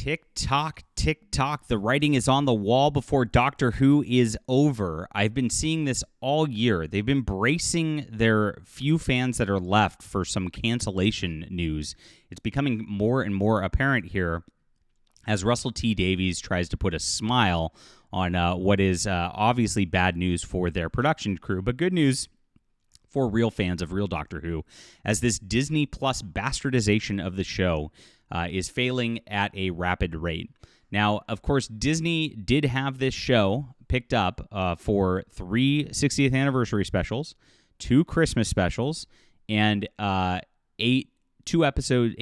Tick-tock, tick-tock. The writing is on the wall before Doctor Who is over. I've been seeing this all year. They've been bracing their few fans that are left for some cancellation news. It's becoming more and more apparent here as Russell T. Davies tries to put a smile on what is obviously bad news for their production crew, but good news for real fans of real Doctor Who, as this Disney Plus bastardization of the show is failing at a rapid rate. Now, of course, Disney did have this show picked up for 3 60th anniversary specials, 2 Christmas specials, and 2 8-episode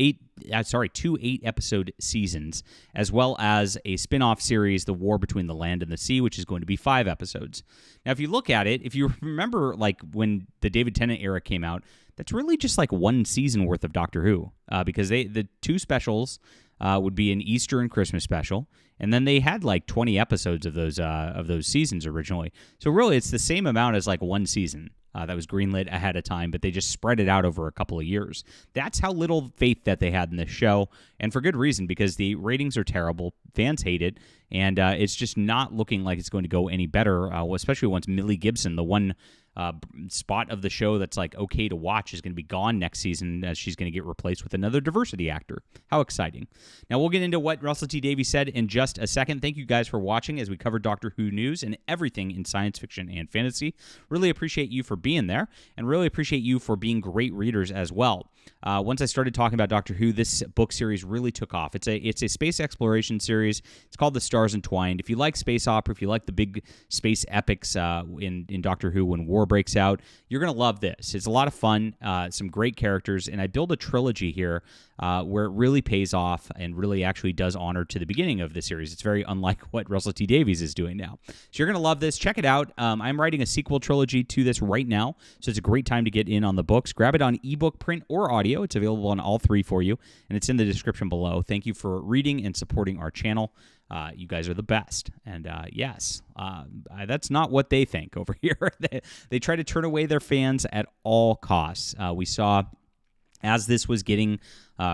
seasons, as well as a spin-off series, The War Between the Land and the Sea, which is going to be 5 episodes. Now, if you look at it, if you remember, like, when the David Tennant era came out, that's really just like 1 season worth of Doctor Who, because the 2 specials would be an Easter and Christmas special, and then they had like 20 episodes of those seasons originally. So really, it's the same amount as like 1 season. That was greenlit ahead of time, but they just spread it out over a couple of years. That's how little faith that they had in this show, and for good reason, because the ratings are terrible, fans hate it, and it's just not looking like it's going to go any better, especially once Millie Gibson, the one spot of the show that's like okay to watch, is going to be gone next season, as she's going to get replaced with another diversity actor. How exciting. Now we'll get into what Russell T. Davies said in just a second. Thank you guys for watching as we cover Doctor Who news and everything in science fiction and fantasy. Really appreciate you for being there, and really appreciate you for being great readers as well. Once I started talking about Doctor Who, this book series really took off. It's a space exploration series. It's called The Stars Entwined. If you like space opera, if you like the big space epics in Doctor Who when war breaks out, you're going to love this. It's a lot of fun, some great characters, and I build a trilogy here where it really pays off and really actually does honor to the beginning of the series. It's very unlike what Russell T. Davies is doing now. So you're going to love this. Check it out. I'm writing a sequel trilogy to this right now, so it's a great time to get in on the books. Grab it on ebook, print, or audio. It's available on all 3 for you, and it's in the description below. Thank you for reading and supporting our channel. You guys are the best. And yes, that's not what they think over here. They try to turn away their fans at all costs. We saw, as this was getting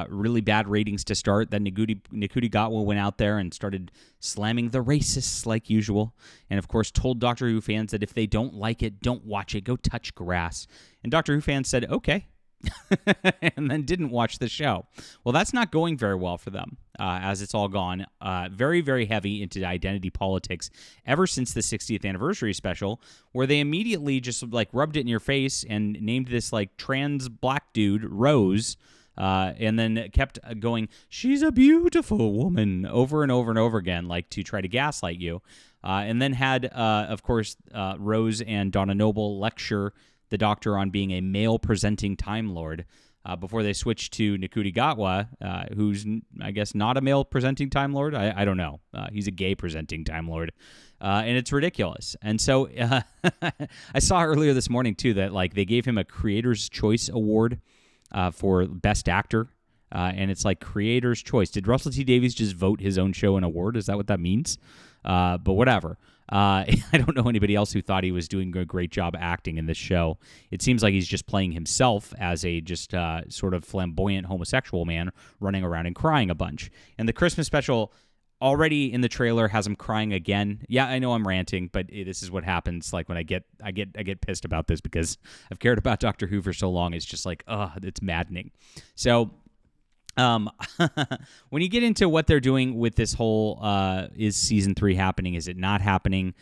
really bad ratings to start, that Nikuti Gatwa went out there and started slamming the racists like usual, and of course told Doctor Who fans that if they don't like it, don't watch it, go touch grass. And Doctor Who fans said, okay, and then didn't watch the show. Well, that's not going very well for them, as it's all gone very, very heavy into identity politics ever since the 60th anniversary special, where they immediately just like rubbed it in your face and named this like trans black dude Rose, and then kept going, she's a beautiful woman, over and over and over again, like to try to gaslight you, and then had, of course, Rose and Donna Noble lecture the Doctor on being a male-presenting Time Lord before they switched to Nikuti Gatwa, who's, I guess, not a male-presenting Time Lord. I don't know. He's a gay-presenting Time Lord, and it's ridiculous. And so I saw earlier this morning, too, that like they gave him a Creator's Choice Award for Best Actor, and it's like Creator's Choice. Did Russell T. Davies just vote his own show an award? Is that what that means? But whatever. I don't know anybody else who thought he was doing a great job acting in this show. It seems like he's just playing himself as a just sort of flamboyant homosexual man running around and crying a bunch. And the Christmas special already in the trailer has him crying again. Yeah, I know I'm ranting, but this is what happens. Like when I get pissed about this because I've cared about Doctor Who for so long. It's just like, it's maddening. So when you get into what they're doing with this whole, is season 3 happening? Is it not happening?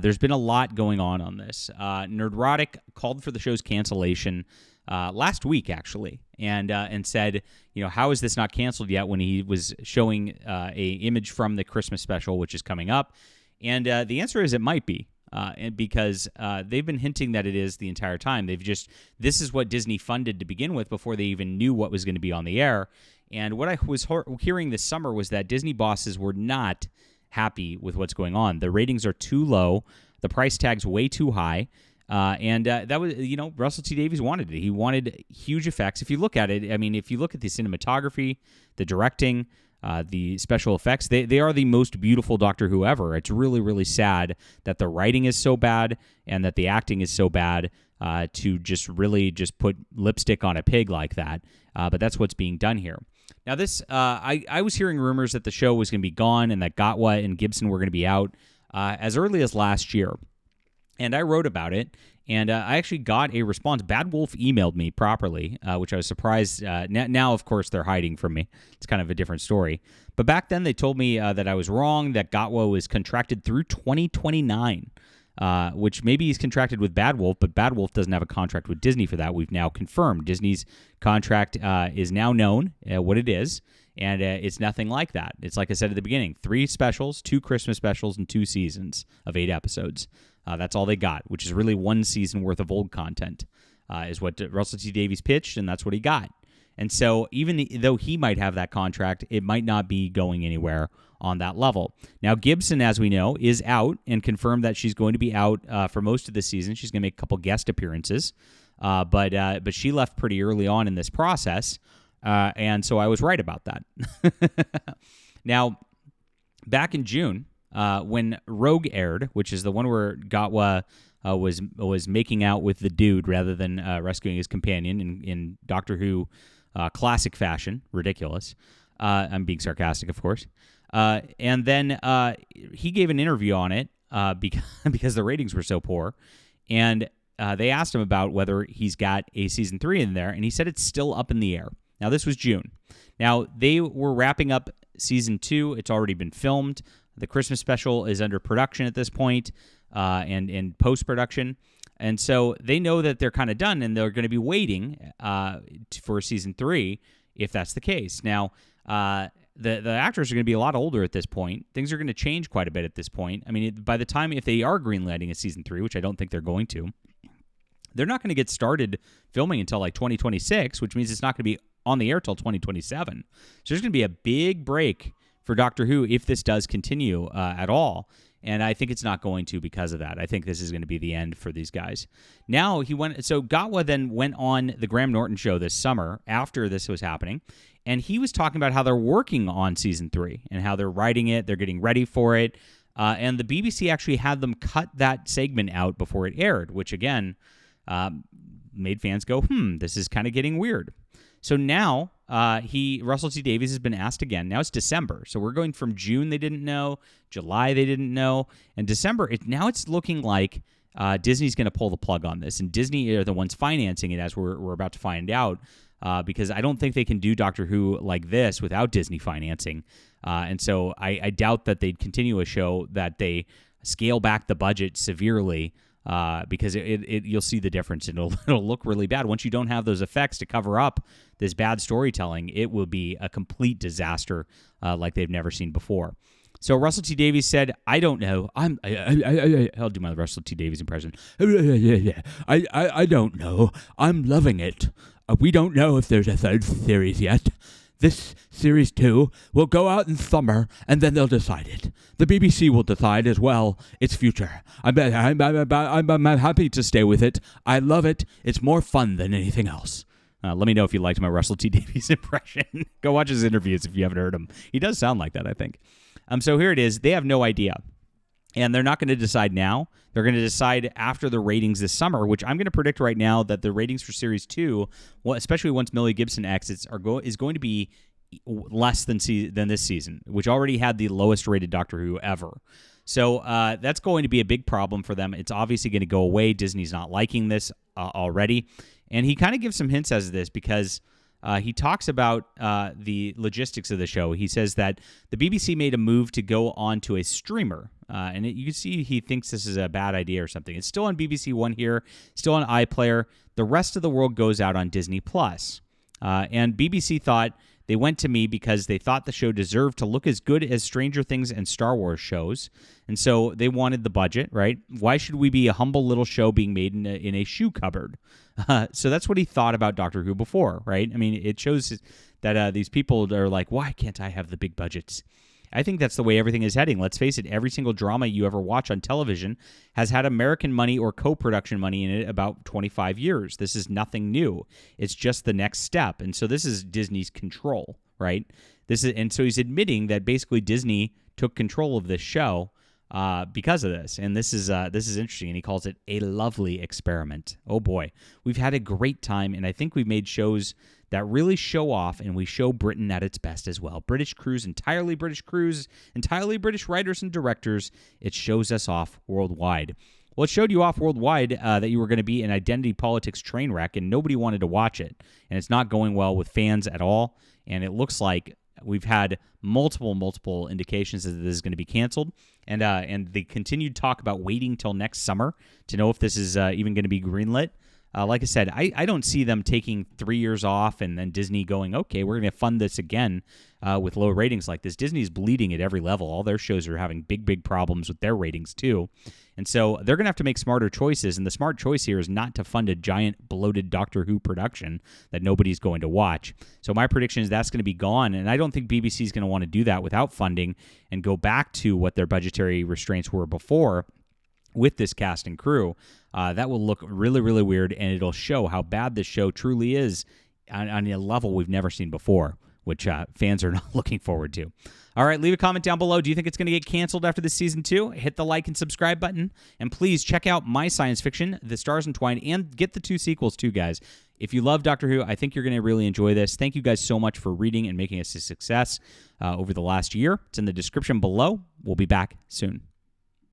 There's been a lot going on this. Nerdrotic called for the show's cancellation last week, actually, and said, how is this not canceled yet? When he was showing a image from the Christmas special, which is coming up, and the answer is it might be. And because they've been hinting that it is the entire time. This is what Disney funded to begin with before they even knew what was going to be on the air. And what I was hearing this summer was that Disney bosses were not happy with what's going on. The ratings are too low. The price tag's way too high. And that was, Russell T. Davies wanted it. He wanted huge effects. If you look at it, I mean, if you look at the cinematography, the directing, the special effects, they are the most beautiful Doctor Who ever. It's really, really sad that the writing is so bad and that the acting is so bad to just really just put lipstick on a pig like that. But that's what's being done here. Now, this I was hearing rumors that the show was going to be gone and that Gatwa and Gibson were going to be out as early as last year. And I wrote about it, and I actually got a response. Bad Wolf emailed me properly, which I was surprised. Now, of course, they're hiding from me. It's kind of a different story. But back then, they told me that I was wrong, that Gatwa was contracted through 2029, which maybe he's contracted with Bad Wolf, but Bad Wolf doesn't have a contract with Disney for that. We've now confirmed. Disney's contract is now known, what it is, and it's nothing like that. It's like I said at the beginning, 3 specials, 2 Christmas specials, and 2 seasons of 8 episodes. That's all they got, which is really 1 season worth of old content, is what Russell T Davies pitched, and that's what he got. And so even though he might have that contract, it might not be going anywhere on that level. Now, Gibson, as we know, is out and confirmed that she's going to be out for most of the season. She's going to make a couple guest appearances, but she left pretty early on in this process, and so I was right about that. Now, back in June, when Rogue aired, which is the one where Gatwa was making out with the dude rather than rescuing his companion in Doctor Who classic fashion, ridiculous. I'm being sarcastic, of course. And then he gave an interview on it because the ratings were so poor, and they asked him about whether he's got a season 3 in there, and he said it's still up in the air. Now, this was June. Now, they were wrapping up season 2. It's already been filmed. The Christmas special is under production at this point, and in post-production. And so they know that they're kind of done, and they're going to be waiting for season 3 if that's the case. Now, the actors are going to be a lot older at this point. Things are going to change quite a bit at this point. I mean, by the time, if they are greenlighting a season 3, which I don't think they're going to, they're not going to get started filming until like 2026, which means it's not going to be on the air till 2027. So there's going to be a big break for Doctor Who if this does continue at all. And I think it's not going to because of that. I think this is going to be the end for these guys. Now, Gatwa then went on the Graham Norton show this summer after this was happening, and he was talking about how they're working on season 3 and how they're writing it, they're getting ready for it, and the BBC actually had them cut that segment out before it aired, which again made fans go, this is kind of getting weird. So now Russell T Davies has been asked again. Now it's December, so we're going from June they didn't know, July they didn't know, and December. Now it's looking like Disney's going to pull the plug on this, and Disney are the ones financing it, as we're about to find out, because I don't think they can do Doctor Who like this without Disney financing, and so I doubt that they'd continue a show that they scale back the budget severely. Because you'll see the difference. It'll look really bad. Once you don't have those effects to cover up this bad storytelling, it will be a complete disaster like they've never seen before. So Russell T Davies said, "I don't know. I'll do my Russell T Davies impression. I don't know. I'm loving it. We don't know if there's a 3rd series yet. This Series 2 will go out in summer, and then they'll decide it. The BBC will decide as well its future. I'm happy to stay with it. I love it. It's more fun than anything else." Let me know if you liked my Russell T Davies impression. Go watch his interviews if you haven't heard him. He does sound like that, I think. So here it is. They have no idea. And they're not going to decide now. They're going to decide after the ratings this summer, which I'm going to predict right now that the ratings for Series 2, especially once Millie Gibson exits, is going to be less than this season, which already had the lowest rated Doctor Who ever. So that's going to be a big problem for them. It's obviously going to go away. Disney's not liking this already. And he kind of gives some hints as to this because he talks about the logistics of the show. He says that the BBC made a move to go on to a streamer. And you can see he thinks this is a bad idea or something. It's still on BBC One here, still on iPlayer. The rest of the world goes out on Disney+. And BBC thought they went to me because they thought the show deserved to look as good as Stranger Things and Star Wars shows. And so they wanted the budget, right? Why should we be a humble little show being made in a shoe cupboard? So that's what he thought about Doctor Who before, right? I mean, it shows that these people are like, why can't I have the big budgets? I think that's the way everything is heading. Let's face it, every single drama you ever watch on television has had American money or co-production money in it about 25 years. This is nothing new. It's just the next step. And so this is Disney's control, right? And so he's admitting that basically Disney took control of this show because of this. And this is interesting, and he calls it a lovely experiment. Oh boy, we've had a great time, and I think we've made shows that really show off, and we show Britain at its best as well. British crews, entirely British writers and directors. It shows us off worldwide. Well, it showed you off worldwide that you were going to be an identity politics train wreck, and nobody wanted to watch it. And it's not going well with fans at all, and it looks like we've had multiple indications that this is going to be canceled, and the continued talk about waiting till next summer to know if this is even going to be greenlit. Like I said, I don't see them taking 3 years off and then Disney going, okay, we're going to fund this again with low ratings like this. Disney's bleeding at every level. All their shows are having big problems with their ratings too. And so they're going to have to make smarter choices, and the smart choice here is not to fund a giant bloated Doctor Who production that nobody's going to watch. So my prediction is that's going to be gone, and I don't think BBC is going to want to do that without funding and go back to what their budgetary restraints were before with this cast and crew. That will look really weird, and it'll show how bad this show truly is on a level we've never seen before, which fans are not looking forward to. All right, leave a comment down below. Do you think it's going to get canceled after this season 2? Hit the like and subscribe button. And please check out my science fiction, The Stars Entwined, and get the 2 sequels too, guys. If you love Doctor Who, I think you're going to really enjoy this. Thank you guys so much for reading and making us a success over the last year. It's in the description below. We'll be back soon.